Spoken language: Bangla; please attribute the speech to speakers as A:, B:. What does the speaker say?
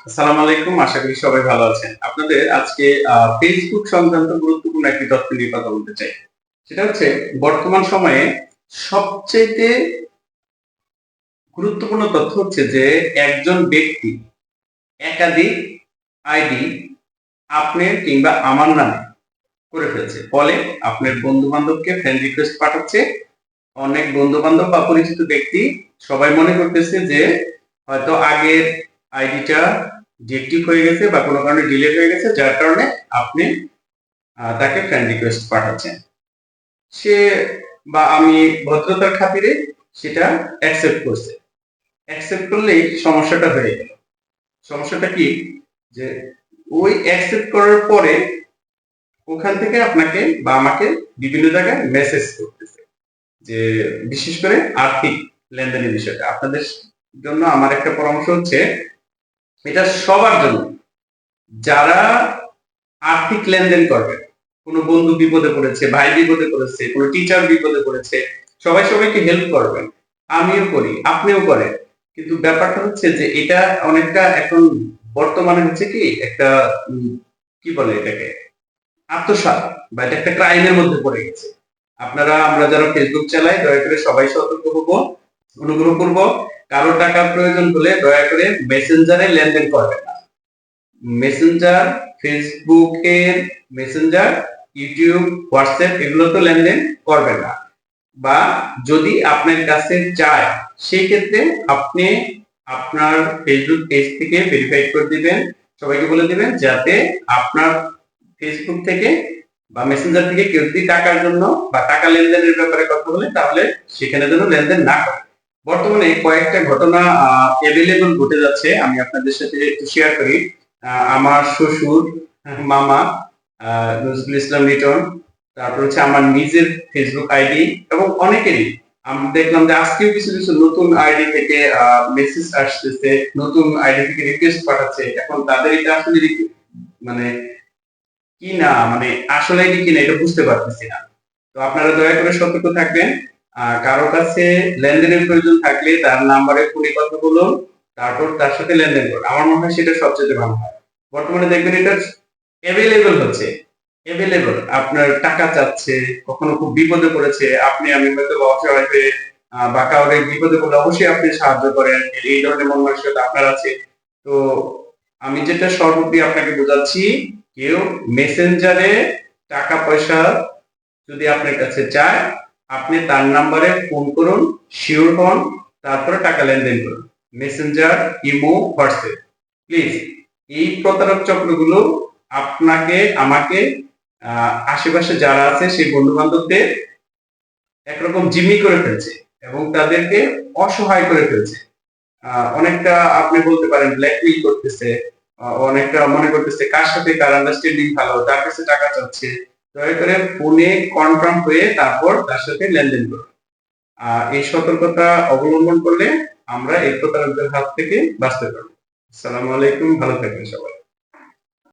A: আসসালামু আলাইকুম, আশা করি সবাই ভালো আছেন। আপনাদের আজকে ফেসবুক সংক্রান্ত গুরুত্বপূর্ণ একটি তথ্য নিয়ে কথা বলতে চাই। সেটা হচ্ছে বর্তমান সময়ে সবচেয়ে গুরুত্বপূর্ণ তথ্য হচ্ছে যে একজন ব্যক্তি একাধিক আইডি আপনার কিংবা আমার নামে করে ফেলছে। ফলে আপনার বন্ধু বান্ধবকে ফ্রেন্ড রিকোয়েস্ট পাঠাচ্ছে। অনেক বন্ধু বান্ধব বা পরিচিত ব্যক্তি সবাই মনে করতেছে যে হয়তো আগের আইডিটা ডিএক্টিভ হয়ে গেছে বা কোনো কারণে ডিলিট হয়ে গেছে, যার কারণে আপনি তাকে ফ্রেন্ড রিকোয়েস্ট পাঠাচ্ছেন। সে বা আমি ভদ্রতার খাতিরে সেটা অ্যাকসেপ্ট করছে। অ্যাকসেপ্ট করলেই সমস্যাটা হয়ে গেল। সমস্যাটা কি, যে ওই অ্যাকসেপ্ট করার পরে ওখান থেকে আপনাকে বা আমাকে বিভিন্ন জায়গায় মেসেজ করতেছে, যে বিশেষ করে আর্থিক লেনদেনের বিষয়টা। আপনাদের জন্য আমার একটা পরামর্শ হচ্ছে, এটা সবার জন্য, যারা আর্থিক লেনদেন করবে, কোনো বন্ধু বিপদে পড়েছে, ভাই বিপদে পড়েছে, কোনো টিচার বিপদে পড়েছে, সবাই সবাইকে হেল্প করবেন। আমিও করি, আপনিও করেন। কিন্তু ব্যাপারটা হচ্ছে যে এটা অনেকটা এখন বর্তমানে হচ্ছে কি একটা কি বলে এটাকে, আত্মসাৎ বা এটা একটা ক্রাইমের মধ্যে পড়ে গেছে। আমরা যারা ফেসবুক চালাই, দয়া করে সবাই সতর্ক হব, অনুগ্রহ করব। কারো টাকার প্রয়োজন হলে দয়া করে মেসেঞ্জারে লেনদেন করবেন না। মেসেঞ্জার, ফেসবুকের মেসেঞ্জার, ইউটিউব, হোয়াটসঅ্যাপ এগুলো তো লেনদেন করবেন না। বা যদি আপনার কাছে চায়, সেই ক্ষেত্রে আপনি আপনার ফেসবুক পেজ থেকে ভেরিফাই করে দিবেন, সবাইকে বলে দিবেন, যাতে আপনার ফেসবুক থেকে বা মেসেঞ্জার থেকে কেউ যদি টাকার জন্য বা টাকা লেনদেনের ব্যাপারে কথা বলে, তাহলে সেখানে যেন লেনদেন না করে। বর্তমানে কয়েকটা ঘটনা অ্যাভেলেবল ঘটে যাচ্ছে, আমি আপনাদের সাথে একটু শেয়ার করি। আমার শ্বশুর, মামা, নজরুল ইসলাম লিটন, তারপর হচ্ছে আমার নিজের ফেসবুক আইডি এবং অনেকেরই আমি দেখলাম যে আজকেও কিছু কিছু নতুন আইডি থেকে মেসেজ আসতেছে, নতুন আইডি থেকে রিকোয়েস্ট পাঠাচ্ছে। এখন তাদের এটা আসলে মানে কি না, মানে আসলে আইডি কিনা এটা বুঝতে পারতেছি না। তো আপনারা দয়া করে সতর্ক থাকবেন। কারো কাছে লেনদেনের প্রয়োজন থাকলে তার নাম্বারে ফোনে কথা বলুন, তারপর তার সাথে লেনদেন করুন। আমার মনে হয় সেটা সবচেয়ে ভালো হয়। বর্তমানে দেখবেন এটা অ্যাভেলেবল হচ্ছে, অ্যাভেলেবল আপনার টাকা চাচ্ছে, কখনো খুব বিপদে পড়েছে, আপনি আমি হয়তো অসহায় হয়ে বা কাউরে বিপদে পড়লে অবশ্যই আপনি সাহায্য করেন, এই ধরনের মন মানসিকতা আপনার আছে। তো আমি যেটা সর্বোপরি আপনাকে বোঝাচ্ছি, কেউ মেসেঞ্জারে টাকা পয়সা যদি আপনার কাছে চায়, আপনি তার নাম্বারে ফোন করুন, শিওর হন, তারপরে টাকা লেনদেন করুন। মেসেঞ্জার, ইমো, হোয়াটসঅ্যাপ, প্লিজ এই প্রতারক চক্রগুলো আপনাকে, আমাকে, আশেপাশে যারা আছে সেই বন্ধু বান্ধবদের একরকম জিম্মি করে ফেলছে এবং তাদেরকে অসহায় করে ফেলছে। অনেকটা আপনি বলতে পারেন ব্ল্যাকমেইল করতেছে, অনেকটা মনে করতেছে কার সাথে কার আন্ডারস্ট্যান্ডিং ভালো, তার কাছে টাকা চাচ্ছে। দয়া করে ফোনে কনফার্ম হয়ে তারপর তার সাথে লেনদেন করুন। এই সতর্কতা অবলম্বন করলে আমরা এই প্রতারকদের হাত থেকে বাঁচতে পারবো। আসসালামু আলাইকুম, ভালো থাকবেন সবাই।